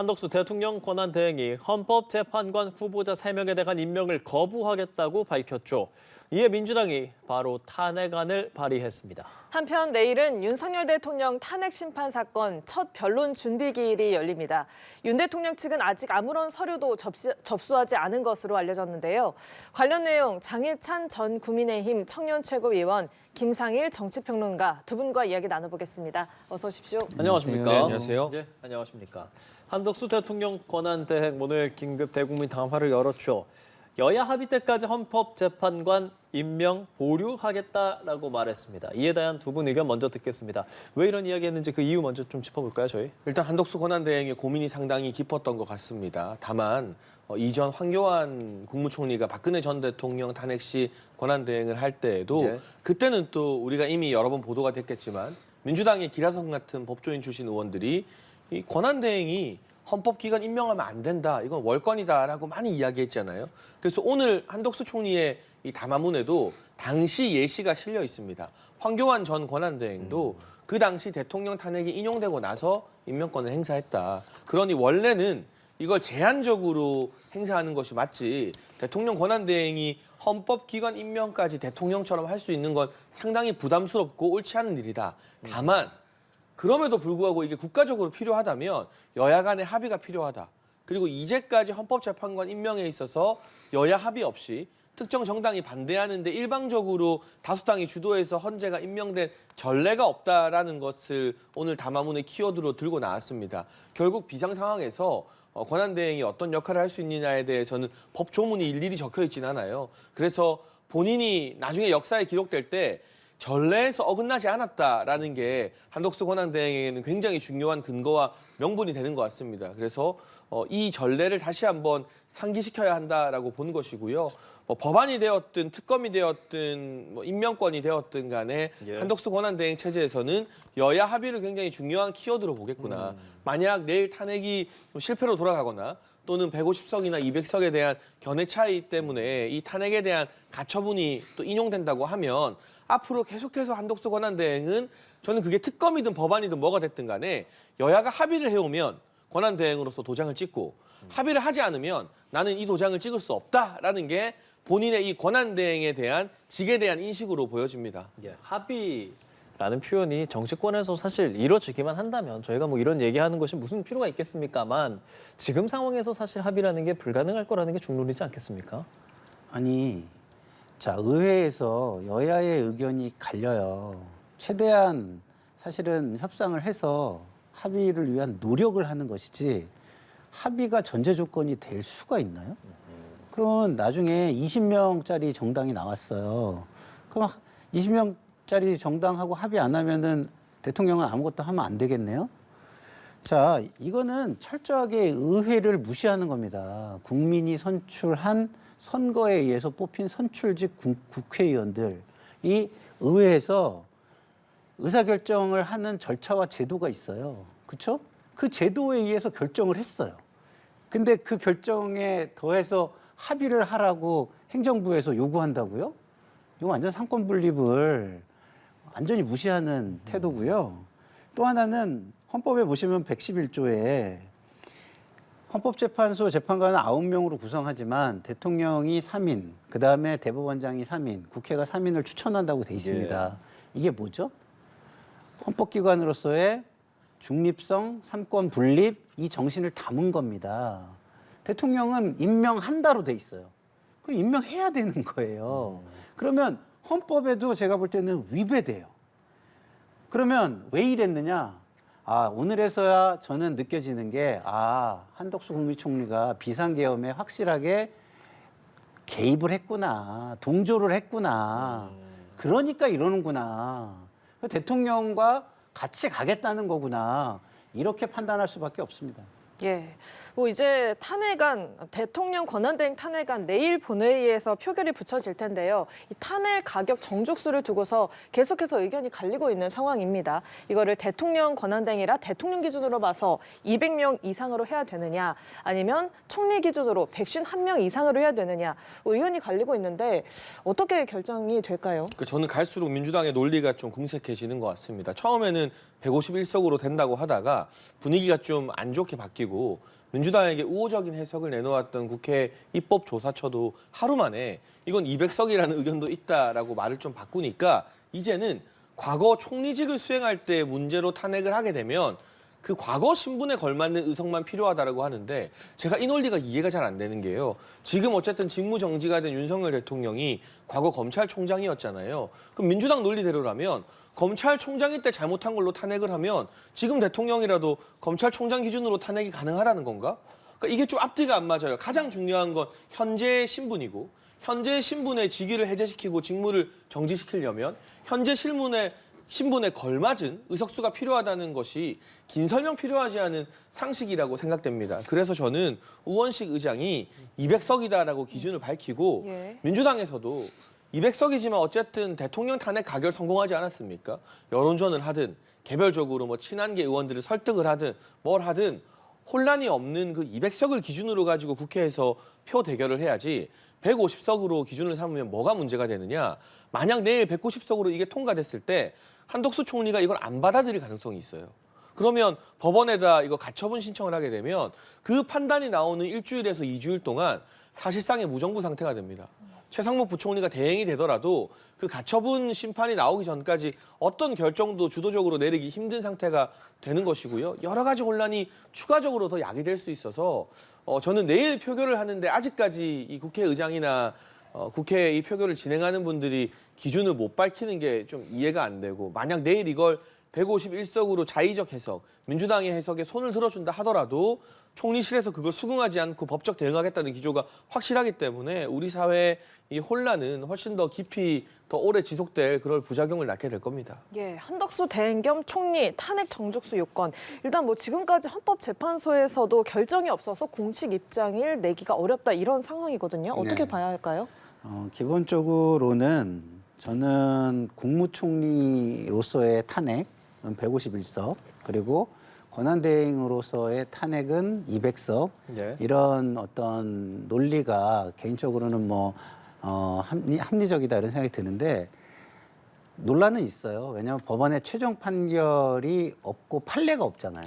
한덕수 대통령 권한대행이 헌법재판관 후보자 3명에 대한 임명을 거부하겠다고 밝혔죠. 이에 민주당이 바로 탄핵안을 발의했습니다. 한편 내일은 윤석열 대통령 탄핵 심판 사건 첫 변론 준비 기일이 열립니다. 윤 대통령 측은 아직 아무런 서류도 접수하지 않은 것으로 알려졌는데요. 관련 내용 장해찬 전 국민의힘 청년 최고위원, 김상일 정치평론가 두 분과 이야기 나눠보겠습니다. 어서 오십시오. 안녕하십니까? 네, 안녕하세요. 네, 안녕하십니까? 한덕수 대통령 권한대행 오늘 긴급 대국민 당화를 열었죠. 여야 합의 때까지 헌법재판관 임명 보류하겠다라고 말했습니다. 이에 대한 두 분 의견 먼저 듣겠습니다. 왜 이런 이야기했는지 그 이유 먼저 좀 짚어볼까요, 저희? 일단 한덕수 권한대행의 고민이 상당히 깊었던 것 같습니다. 다만 이전 황교안 국무총리가 박근혜 전 대통령 탄핵 시 권한대행을 할 때에도 네. 그때는 또 우리가 이미 여러 번 보도가 됐겠지만 민주당의 기라성 같은 법조인 출신 의원들이 이 권한대행이 헌법기관 임명하면 안 된다. 이건 월권이다라고 많이 이야기했잖아요. 그래서 오늘 한덕수 총리의 이 담화문에도 당시 예시가 실려 있습니다. 황교안 전 권한대행도 그 당시 대통령 탄핵이 인용되고 나서 임명권을 행사했다. 그러니 원래는 이걸 제한적으로 행사하는 것이 맞지 대통령 권한대행이 헌법기관 임명까지 대통령처럼 할 수 있는 건 상당히 부담스럽고 옳지 않은 일이다. 다만 그럼에도 불구하고 이게 국가적으로 필요하다면 여야 간의 합의가 필요하다. 그리고 이제까지 헌법재판관 임명에 있어서 여야 합의 없이 특정 정당이 반대하는데 일방적으로 다수당이 주도해서 헌재가 임명된 전례가 없다라는 것을 오늘 담화문의 키워드로 들고 나왔습니다. 결국 비상 상황에서 권한대행이 어떤 역할을 할 수 있느냐에 대해서는 법 조문이 일일이 적혀 있진 않아요. 그래서 본인이 나중에 역사에 기록될 때 전례에서 어긋나지 않았다라는 게 한덕수 권한대행에게는 굉장히 중요한 근거와 명분이 되는 것 같습니다. 그래서 이 전례를 다시 한번 상기시켜야 한다라고 보는 것이고요. 법안이 되었든 특검이 되었든 임명권이 되었든 간에 예. 한덕수 권한대행 체제에서는 여야 합의를 굉장히 중요한 키워드로 보겠구나. 만약 내일 탄핵이 실패로 돌아가거나 또는 150석이나 200석에 대한 견해 차이 때문에 이 탄핵에 대한 가처분이 또 인용된다고 하면 앞으로 계속해서 한덕수 권한대행은 저는 그게 특검이든 법안이든 뭐가 됐든 간에 여야가 합의를 해오면 권한대행으로서 도장을 찍고 합의를 하지 않으면 나는 이 도장을 찍을 수 없다라는 게 본인의 이 권한대행에 대한 직에 대한 인식으로 보여집니다. 예, 합의라는 표현이 정치권에서 사실 이루어지기만 한다면 저희가 뭐 이런 얘기하는 것이 무슨 필요가 있겠습니까만 지금 상황에서 사실 합의라는 게 불가능할 거라는 게 중론이지 않겠습니까? 아니, 자, 의회에서 여야의 의견이 갈려요. 최대한 사실은 협상을 해서 합의를 위한 노력을 하는 것이지 합의가 전제 조건이 될 수가 있나요? 그럼 나중에 20명짜리 정당이 나왔어요. 그럼 20명짜리 정당하고 합의 안 하면은 대통령은 아무것도 하면 안 되겠네요? 자, 이거는 철저하게 의회를 무시하는 겁니다. 국민이 선출한 선거에 의해서 뽑힌 선출직 국회의원들, 이 의회에서 의사결정을 하는 절차와 제도가 있어요. 그렇죠? 그 제도에 의해서 결정을 했어요. 근데 그 결정에 더해서 합의를 하라고 행정부에서 요구한다고요? 이거 완전 상권 분립을 완전히 무시하는 태도고요. 또 하나는 헌법에 보시면 111조에 헌법재판소 재판관은 9명으로 구성하지만 대통령이 3인, 그다음에 대법원장이 3인, 국회가 3인을 추천한다고 돼 있습니다. 이게 뭐죠? 헌법기관으로서의 중립성, 삼권 분립, 이 정신을 담은 겁니다. 대통령은 임명한다로 돼 있어요. 그럼 임명해야 되는 거예요. 그러면 헌법에도 제가 볼 때는 위배돼요. 그러면 왜 이랬느냐? 오늘에서야 저는 느껴지는 게, 한덕수 국무총리가 비상계엄에 확실하게 개입을 했구나. 동조를 했구나. 그러니까 이러는구나. 대통령과 같이 가겠다는 거구나. 이렇게 판단할 수밖에 없습니다. 예, 뭐 이제 탄핵안, 대통령 권한대행 탄핵안 내일 본회의에서 표결이 붙여질 텐데요. 이 탄핵 가격 정족수를 두고서 계속해서 의견이 갈리고 있는 상황입니다. 이거를 대통령 권한대행이라 대통령 기준으로 봐서 200명 이상으로 해야 되느냐, 아니면 총리 기준으로 151명 이상으로 해야 되느냐, 의견이 갈리고 있는데 어떻게 결정이 될까요? 저는 갈수록 민주당의 논리가 좀 궁색해지는 것 같습니다. 처음에는 151석으로 된다고 하다가 분위기가 좀 안 좋게 바뀌고 바뀌고 민주당에게 우호적인 해석을 내놓았던 국회 입법조사처도 하루 만에 이건 200석이라는 의견도 있다라고 말을 좀 바꾸니까 이제는 과거 총리직을 수행할 때 문제로 탄핵을 하게 되면 그 과거 신분에 걸맞는 의석만 필요하다라고 하는데 제가 이 논리가 이해가 잘 안 되는 게요. 지금 어쨌든 직무 정지가 된 윤석열 대통령이 과거 검찰총장이었잖아요. 그럼 민주당 논리대로라면 검찰총장일 때 잘못한 걸로 탄핵을 하면 지금 대통령이라도 검찰총장 기준으로 탄핵이 가능하다는 건가? 그러니까 이게 좀 앞뒤가 안 맞아요. 가장 중요한 건 현재 신분이고 현재 신분의 직위를 해제시키고 직무를 정지시키려면 현재 신분에 걸맞은 의석수가 필요하다는 것이 긴 설명 필요하지 않은 상식이라고 생각됩니다. 그래서 저는 우원식 의장이 200석이다라고 기준을 밝히고 예. 민주당에서도 200석이지만 어쨌든 대통령 탄핵 가결 성공하지 않았습니까? 여론전을 하든 개별적으로 뭐 친한계 의원들을 설득을 하든 뭘 하든 혼란이 없는 그 200석을 기준으로 가지고 국회에서 표 대결을 해야지 150석으로 기준을 삼으면 뭐가 문제가 되느냐. 만약 내일 190석으로 이게 통과됐을 때 한덕수 총리가 이걸 안 받아들일 가능성이 있어요. 그러면 법원에다 이거 가처분 신청을 하게 되면 그 판단이 나오는 일주일에서 2주일 동안 사실상의 무정부 상태가 됩니다. 최상목 부총리가 대행이 되더라도 그 가처분 심판이 나오기 전까지 어떤 결정도 주도적으로 내리기 힘든 상태가 되는 것이고요. 여러 가지 혼란이 추가적으로 더 야기될 수 있어서 저는 내일 표결을 하는데 아직까지 이 국회의장이나 국회 이 표결을 진행하는 분들이 기준을 못 밝히는 게 좀 이해가 안 되고 만약 내일 이걸 151석으로 자의적 해석, 민주당의 해석에 손을 들어준다 하더라도 총리실에서 그걸 수긍하지 않고 법적 대응하겠다는 기조가 확실하기 때문에 우리 사회의 이 혼란은 훨씬 더 깊이 더 오래 지속될 그럴 부작용을 낳게 될 겁니다. 예, 한덕수 대행 겸 총리 탄핵 정족수 요건. 일단 뭐 지금까지 헌법재판소에서도 결정이 없어서 공식 입장을 내기가 어렵다 이런 상황이거든요. 어떻게 네. 봐야 할까요? 기본적으로는 저는 국무총리로서의 탄핵은 151석 그리고 권한대행으로서의 탄핵은 200석 네. 이런 어떤 논리가 개인적으로는 합리적이다 이런 생각이 드는데 논란은 있어요. 왜냐하면 법원의 최종 판결이 없고 판례가 없잖아요.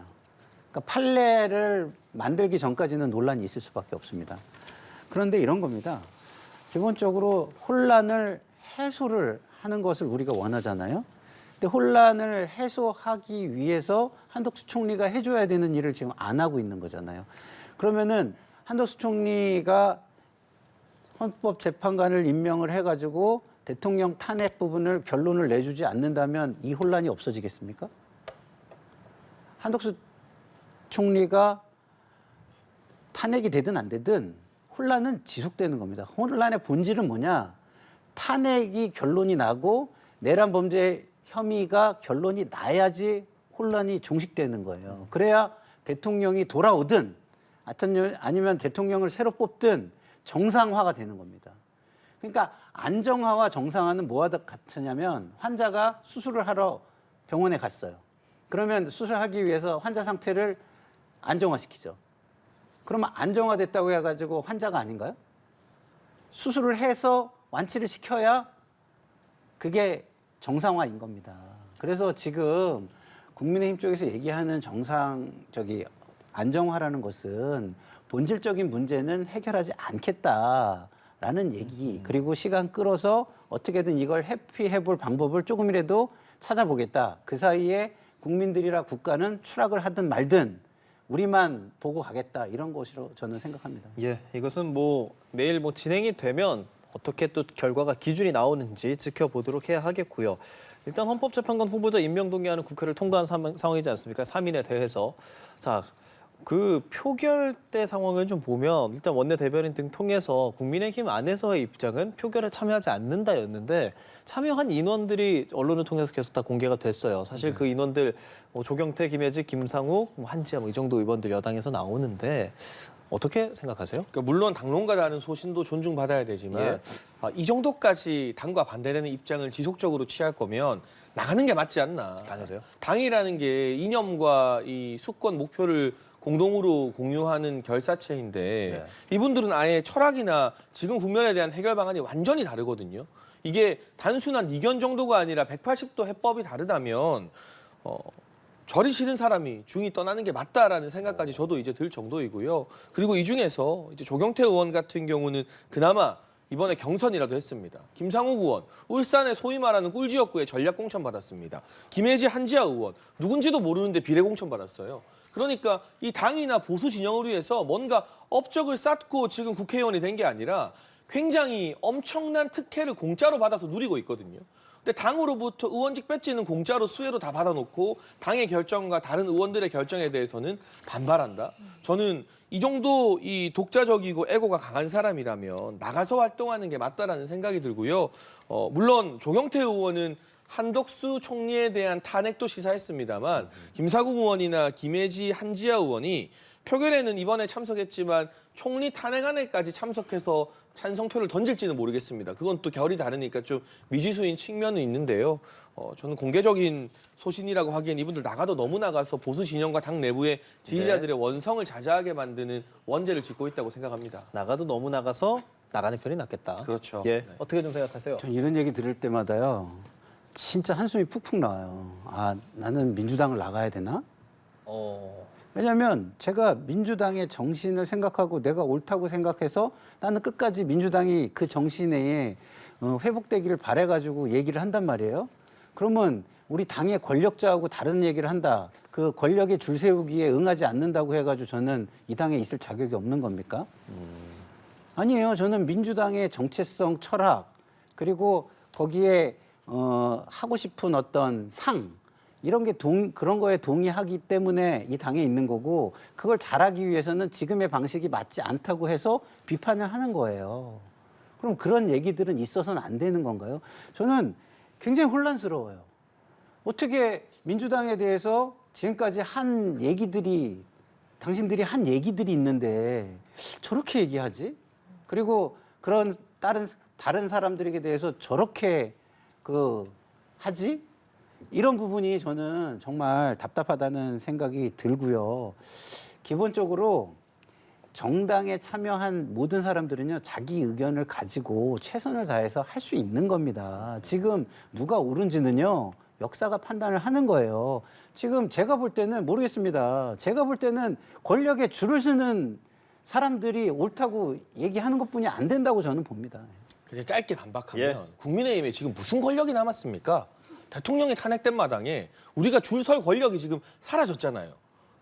그러니까 판례를 만들기 전까지는 논란이 있을 수밖에 없습니다. 그런데 이런 겁니다. 기본적으로 혼란을 해소를 하는 것을 우리가 원하잖아요. 근데 혼란을 해소하기 위해서 한덕수 총리가 해줘야 되는 일을 지금 안 하고 있는 거잖아요. 그러면은 한덕수 총리가 헌법재판관을 임명을 해가지고 대통령 탄핵 부분을 결론을 내주지 않는다면 이 혼란이 없어지겠습니까? 한덕수 총리가 탄핵이 되든 안 되든 혼란은 지속되는 겁니다. 혼란의 본질은 뭐냐? 탄핵이 결론이 나고 내란 범죄 혐의가 결론이 나야지 혼란이 종식되는 거예요. 그래야 대통령이 돌아오든 아니면 대통령을 새로 뽑든 정상화가 되는 겁니다. 그러니까 안정화와 정상화는 뭐와 같으냐면 환자가 수술을 하러 병원에 갔어요. 그러면 수술하기 위해서 환자 상태를 안정화시키죠. 그러면 안정화됐다고 해가지고 환자가 아닌가요? 수술을 해서 완치를 시켜야 그게 정상화인 겁니다. 그래서 지금 국민의힘 쪽에서 얘기하는 안정화라는 것은 본질적인 문제는 해결하지 않겠다라는 얘기, 그리고 시간 끌어서 어떻게든 이걸 회피해볼 방법을 조금이라도 찾아보겠다. 그 사이에 국민들이라 국가는 추락을 하든 말든 우리만 보고 가겠다, 이런 것으로 저는 생각합니다. 예, 이것은 내일 진행이 되면 어떻게 또 결과가 기준이 나오는지 지켜보도록 해야 하겠고요. 일단 헌법재판관 후보자 임명 동의안은 국회를 통과한 상황이지 않습니까? 3인에 대해서. 자, 그 표결 때 상황을 좀 보면 일단 원내대변인 등 통해서 국민의힘 안에서의 입장은 표결에 참여하지 않는다였는데 참여한 인원들이 언론을 통해서 계속 다 공개가 됐어요. 사실 그 인원들 조경태, 김혜지, 김상욱, 한지아 이 정도 의원들 여당에서 나오는데 어떻게 생각하세요? 그러니까 물론 당론가라는 소신도 존중받아야 되지만 이 정도까지 당과 반대되는 입장을 지속적으로 취할 거면 나가는 게 맞지 않나. 당연하세요. 당이라는 게 이념과 이 수권 목표를 공동으로 공유하는 결사체인데 이분들은 아예 철학이나 지금 국면에 대한 해결 방안이 완전히 다르거든요. 이게 단순한 이견 정도가 아니라 180도 해법이 다르다면 저리 싫은 사람이 중이 떠나는 게 맞다라는 생각까지 저도 이제 들 정도이고요. 그리고 이 중에서 이제 조경태 의원 같은 경우는 그나마 이번에 경선이라도 했습니다. 김상욱 의원, 울산의 소위 말하는 꿀지역구에 전략 공천 받았습니다. 김혜지 한지아 의원, 누군지도 모르는데 비례 공천 받았어요. 그러니까 이 당이나 보수 진영을 위해서 뭔가 업적을 쌓고 지금 국회의원이 된 게 아니라 굉장히 엄청난 특혜를 공짜로 받아서 누리고 있거든요. 근데 당으로부터 의원직 배지는 공짜로 수혜로 다 받아놓고 당의 결정과 다른 의원들의 결정에 대해서는 반발한다. 저는 이 정도 이 독자적이고 애고가 강한 사람이라면 나가서 활동하는 게 맞다라는 생각이 들고요. 물론 조경태 의원은 한덕수 총리에 대한 탄핵도 시사했습니다만 김사국 의원이나 김혜지 한지아 의원이 표결에는 이번에 참석했지만 총리 탄핵안에까지 참석해서 찬성표를 던질지는 모르겠습니다. 그건 또 결이 다르니까 좀 미지수인 측면은 있는데요. 저는 공개적인 소신이라고 하기엔 이분들 나가도 너무 나가서 보수 진영과 당 내부의 지지자들의 원성을 자자하게 만드는 원죄를 짓고 있다고 생각합니다. 나가도 너무 나가서 나가는 편이 낫겠다. 그렇죠. 예, 네. 어떻게 좀 생각하세요? 전 이런 얘기 들을 때마다요. 진짜 한숨이 푹푹 나와요. 아, 나는 민주당을 나가야 되나? 왜냐하면 제가 민주당의 정신을 생각하고 내가 옳다고 생각해서 나는 끝까지 민주당이 그 정신에 회복되기를 바래가지고 얘기를 한단 말이에요. 그러면 우리 당의 권력자하고 다른 얘기를 한다. 그 권력의 줄 세우기에 응하지 않는다고 해가지고 저는 이 당에 있을 자격이 없는 겁니까? 아니에요. 저는 민주당의 정체성, 철학, 그리고 거기에 하고 싶은 어떤 상, 이런 게 그런 거에 동의하기 때문에 이 당에 있는 거고, 그걸 잘하기 위해서는 지금의 방식이 맞지 않다고 해서 비판을 하는 거예요. 그럼 그런 얘기들은 있어서는 안 되는 건가요? 저는 굉장히 혼란스러워요. 어떻게 민주당에 대해서 지금까지 한 얘기들이, 당신들이 한 얘기들이 있는데 저렇게 얘기하지? 그리고 그런 다른 사람들에게 대해서 저렇게 하지? 이런 부분이 저는 정말 답답하다는 생각이 들고요. 기본적으로 정당에 참여한 모든 사람들은요, 자기 의견을 가지고 최선을 다해서 할 수 있는 겁니다. 지금 누가 옳은지는요, 역사가 판단을 하는 거예요. 지금 제가 볼 때는 모르겠습니다. 제가 볼 때는 권력에 줄을 서는 사람들이 옳다고 얘기하는 것뿐이 안 된다고 저는 봅니다. 이제 짧게 반박하면 예. 국민의힘에 지금 무슨 권력이 남았습니까? 대통령이 탄핵된 마당에 우리가 줄 설 권력이 지금 사라졌잖아요.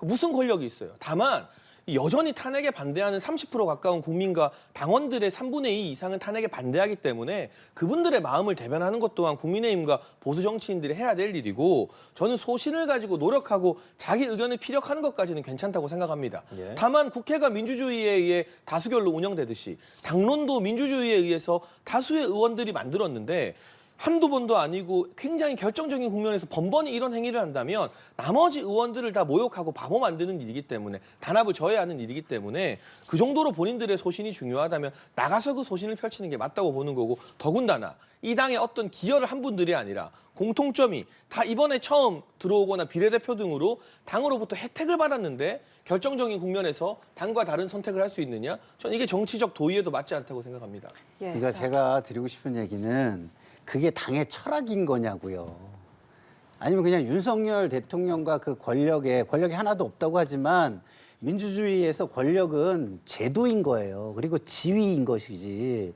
무슨 권력이 있어요? 다만 여전히 탄핵에 반대하는 30% 가까운 국민과 당원들의 3분의 2 이상은 탄핵에 반대하기 때문에 그분들의 마음을 대변하는 것 또한 국민의힘과 보수 정치인들이 해야 될 일이고, 저는 소신을 가지고 노력하고 자기 의견을 피력하는 것까지는 괜찮다고 생각합니다. 예. 다만 국회가 민주주의에 의해 다수결로 운영되듯이 당론도 민주주의에 의해서 다수의 의원들이 만들었는데 한두 번도 아니고 굉장히 결정적인 국면에서 번번이 이런 행위를 한다면 나머지 의원들을 다 모욕하고 바보 만드는 일이기 때문에, 단합을 저해하는 일이기 때문에 그 정도로 본인들의 소신이 중요하다면 나가서 그 소신을 펼치는 게 맞다고 보는 거고, 더군다나 이 당의 어떤 기여를 한 분들이 아니라 공통점이 다 이번에 처음 들어오거나 비례대표 등으로 당으로부터 혜택을 받았는데 결정적인 국면에서 당과 다른 선택을 할 수 있느냐? 전 이게 정치적 도의에도 맞지 않다고 생각합니다. 예, 그러니까 자, 제가 드리고 싶은 얘기는 그게 당의 철학인 거냐고요. 아니면 그냥 윤석열 대통령과 그 권력이 하나도 없다고 하지만 민주주의에서 권력은 제도인 거예요. 그리고 지위인 것이지.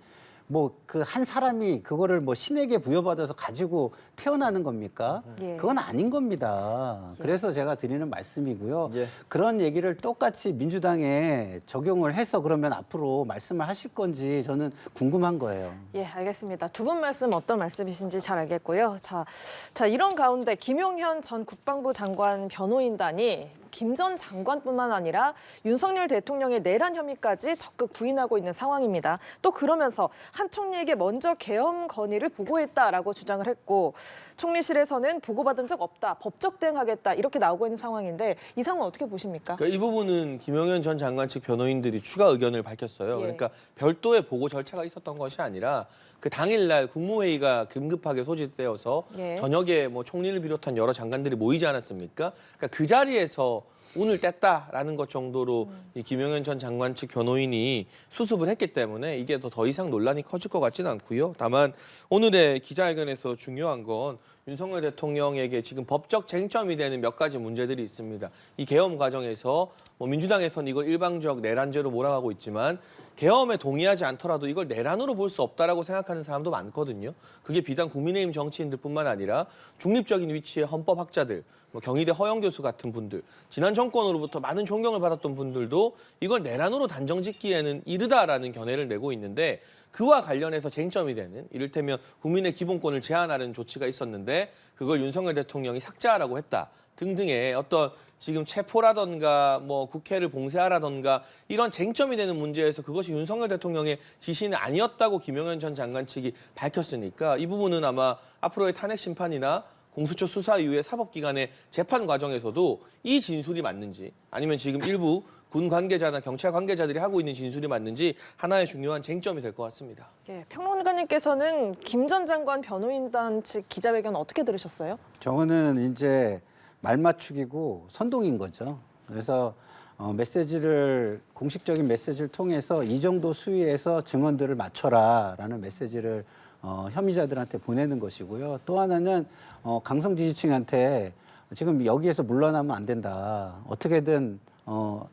뭐 그 한 사람이 그거를 뭐 신에게 부여받아서 가지고 태어나는 겁니까? 예. 그건 아닌 겁니다. 그래서 제가 드리는 말씀이고요. 예. 그런 얘기를 똑같이 민주당에 적용을 해서 그러면 앞으로 말씀을 하실 건지 저는 궁금한 거예요. 예, 알겠습니다. 두 분 말씀 어떤 말씀이신지 잘 알겠고요. 자, 이런 가운데 김용현 전 국방부 장관 변호인단이 김 전 장관뿐만 아니라 윤석열 대통령의 내란 혐의까지 적극 부인하고 있는 상황입니다. 또 그러면서 한 총리에게 먼저 계엄 건의를 보고했다라고 주장을 했고, 총리실에서는 보고받은 적 없다, 법적 대응하겠다 이렇게 나오고 있는 상황인데, 이 상황 어떻게 보십니까? 그러니까 이 부분은 김용현 전 장관 측 변호인들이 추가 의견을 밝혔어요. 예. 그러니까 별도의 보고 절차가 있었던 것이 아니라 그 당일날 국무회의가 긴급하게 소집되어서 예. 저녁에 뭐 총리를 비롯한 여러 장관들이 모이지 않았습니까? 그러니까 그 자리에서 운을 뗐다라는 것 정도로 이 김용현 전 장관 측 변호인이 수습을 했기 때문에 이게 더 이상 논란이 커질 것 같지는 않고요. 다만 오늘의 기자회견에서 중요한 건 윤석열 대통령에게 지금 법적 쟁점이 되는 몇 가지 문제들이 있습니다. 이 계엄 과정에서 민주당에서는 이걸 일방적 내란죄로 몰아가고 있지만 계엄에 동의하지 않더라도 이걸 내란으로 볼 수 없다라고 생각하는 사람도 많거든요. 그게 비단 국민의힘 정치인들뿐만 아니라 중립적인 위치의 헌법학자들, 경희대 허영 교수 같은 분들, 지난 정권으로부터 많은 존경을 받았던 분들도 이걸 내란으로 단정짓기에는 이르다라는 견해를 내고 있는데 그와 관련해서 쟁점이 되는 이를테면 국민의 기본권을 제한하는 조치가 있었는데 그걸 윤석열 대통령이 삭제하라고 했다 등등의 어떤 지금 체포라던가 국회를 봉쇄하라던가 이런 쟁점이 되는 문제에서 그것이 윤석열 대통령의 지시는 아니었다고 김용현 전 장관 측이 밝혔으니까 이 부분은 아마 앞으로의 탄핵 심판이나 공수처 수사 이후의 사법기관의 재판 과정에서도 이 진술이 맞는지 아니면 지금 일부 군 관계자나 경찰 관계자들이 하고 있는 진술이 맞는지 하나의 중요한 쟁점이 될 것 같습니다. 예, 평론가님께서는 김 전 장관 변호인단 측 기자회견 어떻게 들으셨어요? 저거는 이제 말 맞추기고 선동인 거죠. 그래서 메시지를 공식적인 메시지를 통해서 이 정도 수위에서 증언들을 맞춰라라는 메시지를 혐의자들한테 보내는 것이고요. 또 하나는 강성 지지층한테 지금 여기에서 물러나면 안 된다. 어떻게든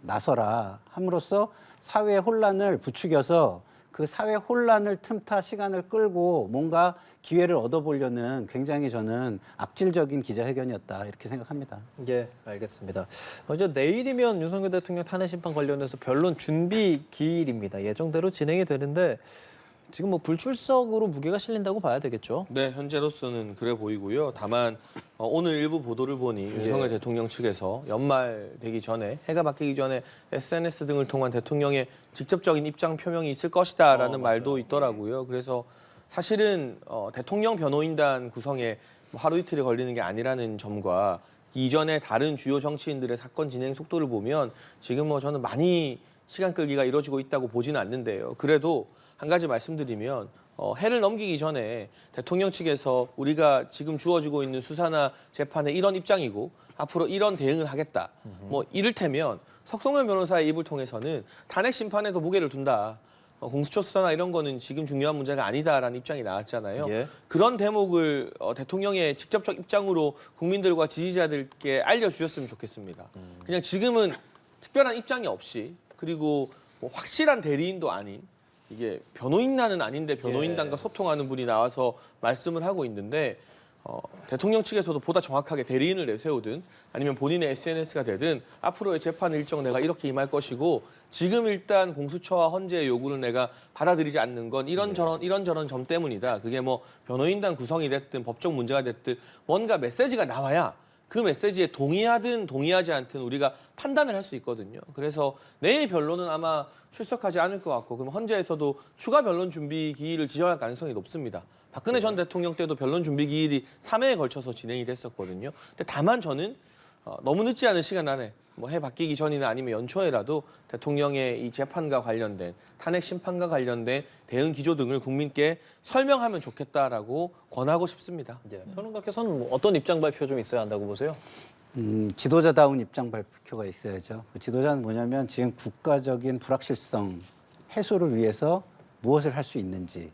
나서라 함으로써 사회 혼란을 부추겨서 그 사회 혼란을 틈타 시간을 끌고 뭔가 기회를 얻어보려는 굉장히 저는 악질적인 기자회견이었다 이렇게 생각합니다. 예, 알겠습니다. 이제 내일이면 윤석열 대통령 탄핵 심판 관련해서 변론 준비 기일입니다. 예정대로 진행이 되는데 지금 불출석으로 무게가 실린다고 봐야 되겠죠? 네, 현재로서는 그래 보이고요. 다만 오늘 일부 보도를 보니 윤석열 대통령 측에서 연말 되기 전에 해가 바뀌기 전에 SNS 등을 통한 대통령의 직접적인 입장 표명이 있을 것이다라는 말도 있더라고요. 그래서 사실은 대통령 변호인단 구성에 하루 이틀이 걸리는 게 아니라는 점과 이전에 다른 주요 정치인들의 사건 진행 속도를 보면 지금 저는 많이 시간 끌기가 이루어지고 있다고 보지는 않는데요. 그래도 한 가지 말씀드리면 해를 넘기기 전에 대통령 측에서 우리가 지금 주어지고 있는 수사나 재판에 이런 입장이고 앞으로 이런 대응을 하겠다. 이를테면 석동현 변호사의 입을 통해서는 탄핵 심판에도 무게를 둔다. 공수처 수사나 이런 거는 지금 중요한 문제가 아니다라는 입장이 나왔잖아요. 예. 그런 대목을 대통령의 직접적 입장으로 국민들과 지지자들께 알려주셨으면 좋겠습니다. 그냥 지금은 특별한 입장이 없이 그리고 확실한 대리인도 아닌 이게 변호인단은 아닌데 변호인단과 소통하는 분이 나와서 말씀을 하고 있는데 대통령 측에서도 보다 정확하게 대리인을 내세우든 아니면 본인의 SNS가 되든 앞으로의 재판 일정 내가 이렇게 임할 것이고 지금 일단 공수처와 헌재의 요구를 내가 받아들이지 않는 건 이런저런 점 때문이다. 그게 변호인단 구성이 됐든 법적 문제가 됐든 뭔가 메시지가 나와야 그 메시지에 동의하든 동의하지 않든 우리가 판단을 할 수 있거든요. 그래서 내일 변론은 아마 출석하지 않을 것 같고 그럼 헌재에서도 추가 변론 준비 기일을 지정할 가능성이 높습니다. 박근혜 전 대통령 때도 변론 준비 기일이 3회에 걸쳐서 진행이 됐었거든요. 근데 다만 저는 너무 늦지 않은 시간 안에 해 바뀌기 전이나 아니면 연초에라도 대통령의 이 재판과 관련된 탄핵 심판과 관련된 대응 기조 등을 국민께 설명하면 좋겠다라고 권하고 싶습니다. 예, 평론가께서는 어떤 입장 발표 좀 있어야 한다고 보세요? 지도자다운 입장 발표가 있어야죠. 그 지도자는 뭐냐면 지금 국가적인 불확실성 해소를 위해서 무엇을 할 수 있는지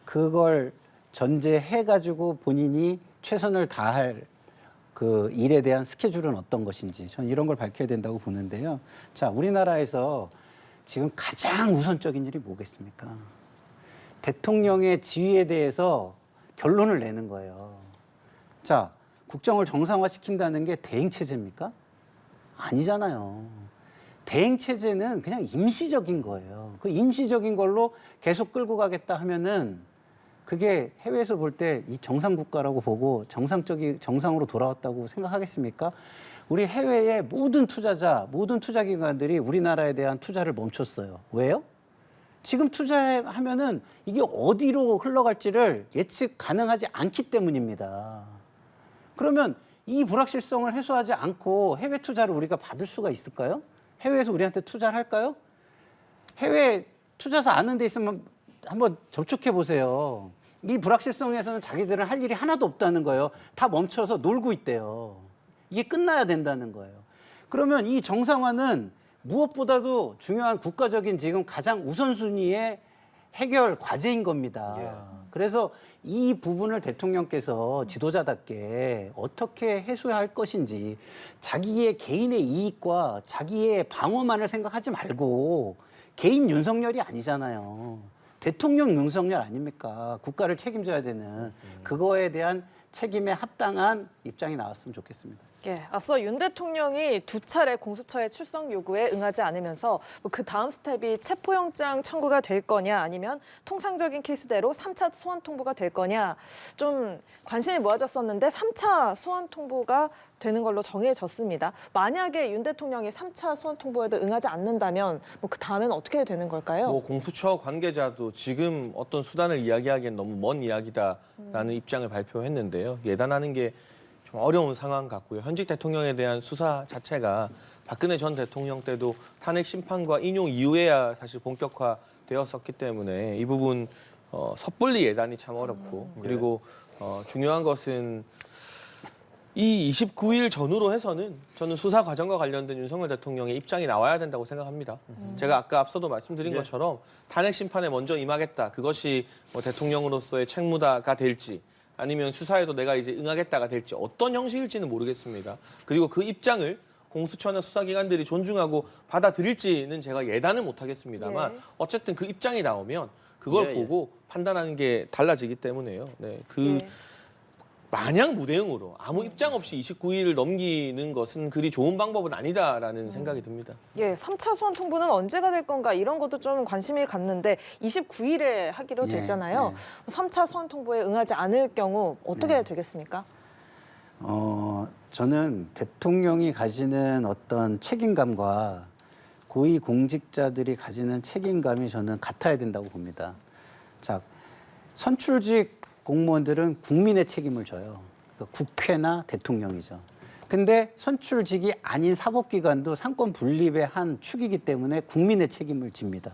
그걸 전제해가지고 본인이 최선을 다할 그 일에 대한 스케줄은 어떤 것인지 저는 이런 걸 밝혀야 된다고 보는데요. 자, 우리나라에서 지금 가장 우선적인 일이 뭐겠습니까? 대통령의 지위에 대해서 결론을 내는 거예요. 자, 국정을 정상화시킨다는 게 대행체제입니까? 아니잖아요. 대행체제는 그냥 임시적인 거예요. 그 임시적인 걸로 계속 끌고 가겠다 하면은 그게 해외에서 볼 때 이 정상 국가라고 보고 정상으로 돌아왔다고 생각하겠습니까? 우리 해외의 모든 투자자, 모든 투자기관들이 우리나라에 대한 투자를 멈췄어요. 왜요? 지금 투자하면은 이게 어디로 흘러갈지를 예측 가능하지 않기 때문입니다. 그러면 이 불확실성을 해소하지 않고 해외 투자를 우리가 받을 수가 있을까요? 해외에서 우리한테 투자를 할까요? 해외 투자사 아는 데 있으면 한번 접촉해 보세요. 이 불확실성에서는 자기들은 할 일이 하나도 없다는 거예요. 다 멈춰서 놀고 있대요. 이게 끝나야 된다는 거예요. 그러면 이 정상화는 무엇보다도 중요한 국가적인 지금 가장 우선순위의 해결 과제인 겁니다. 그래서 이 부분을 대통령께서 지도자답게 어떻게 해소할 것인지 자기의 개인의 이익과 자기의 방어만을 생각하지 말고 개인 윤석열이 아니잖아요. 대통령 윤석열 아닙니까? 국가를 책임져야 되는 그거에 대한 책임에 합당한 입장이 나왔으면 좋겠습니다. 예, 앞서 윤 대통령이 2차례 공수처의 출석 요구에 응하지 않으면서 그 다음 스텝이 체포영장 청구가 될 거냐 아니면 통상적인 케이스대로 3차 소환 통보가 될 거냐 좀 관심이 모아졌었는데 3차 소환 통보가 되는 걸로 정해졌습니다. 만약에 윤 대통령이 3차 소환 통보에도 응하지 않는다면 그 다음에는 어떻게 되는 걸까요? 뭐 공수처 관계자도 지금 어떤 수단을 이야기하기엔 너무 먼 이야기다라는 입장을 발표했는데요. 예단하는 게 좀 어려운 상황 같고요. 현직 대통령에 대한 수사 자체가 박근혜 전 대통령 때도 탄핵 심판과 인용 이후에야 사실 본격화되었었기 때문에 이 부분 섣불리 예단이 참 어렵고 그리고 중요한 것은 이 29일 전후로 해서는 저는 수사 과정과 관련된 윤석열 대통령의 입장이 나와야 된다고 생각합니다. 제가 아까 앞서도 말씀드린 것처럼 탄핵 심판에 먼저 임하겠다. 그것이 뭐 대통령으로서의 책무다가 될지 아니면 수사에도 내가 이제 응하겠다가 될지 어떤 형식일지는 모르겠습니다. 그리고 그 입장을 공수처나 수사기관들이 존중하고 받아들일지는 제가 예단은 못하겠습니다만 어쨌든 그 입장이 나오면 그걸 보고 판단하는 게 달라지기 때문에요. 네, 마냥 무대응으로 아무 입장 없이 29일을 넘기는 것은 그리 좋은 방법은 아니다라는 생각이 듭니다. 예, 3차 소환 통보는 언제가 될 건가 이런 것도 좀 관심이 갔는데 29일에 하기로 됐잖아요. 3차 소환 통보에 응하지 않을 경우 어떻게 되겠습니까? 저는 대통령이 가지는 어떤 책임감과 고위 공직자들이 가지는 책임감이 저는 같아야 된다고 봅니다. 자, 선출직 공무원들은 국민의 책임을 져요. 그러니까 국회나 대통령이죠. 근데 선출직이 아닌 사법기관도 상권 분립의 한 축이기 때문에 국민의 책임을 집니다.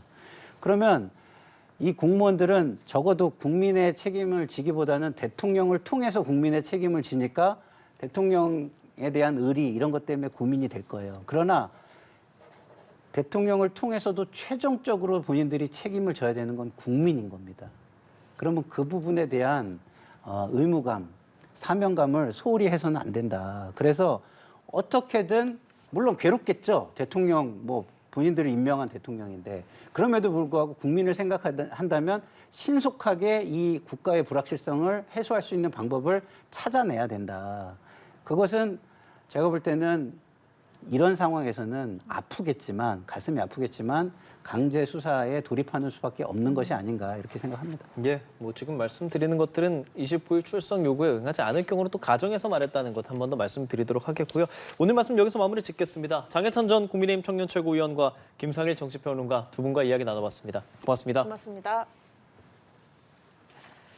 그러면 이 공무원들은 적어도 국민의 책임을 지기보다는 대통령을 통해서 국민의 책임을 지니까 대통령에 대한 의리 이런 것 때문에 고민이 될 거예요. 그러나 대통령을 통해서도 최종적으로 본인들이 책임을 져야 되는 건 국민인 겁니다. 그러면 그 부분에 대한 의무감, 사명감을 소홀히 해서는 안 된다. 그래서 어떻게든 물론 괴롭겠죠. 대통령 뭐 본인들이 임명한 대통령인데 그럼에도 불구하고 국민을 생각한다면 신속하게 이 국가의 불확실성을 해소할 수 있는 방법을 찾아내야 된다. 그것은 제가 볼 때는 이런 상황에서는 아프겠지만 가슴이 아프겠지만 강제 수사에 돌입하는 수밖에 없는 것이 아닌가 이렇게 생각합니다. 예, 뭐 지금 말씀드리는 것들은 29일 출석 요구에 응하지 않을 경우로 또 가정에서 말했다는 것 한 번 더 말씀드리도록 하겠고요. 오늘 말씀 여기서 마무리 짓겠습니다. 장해찬 전 국민의힘 청년 최고위원과 김상일 정치평론가 두 분과 이야기 나눠봤습니다. 고맙습니다. 고맙습니다.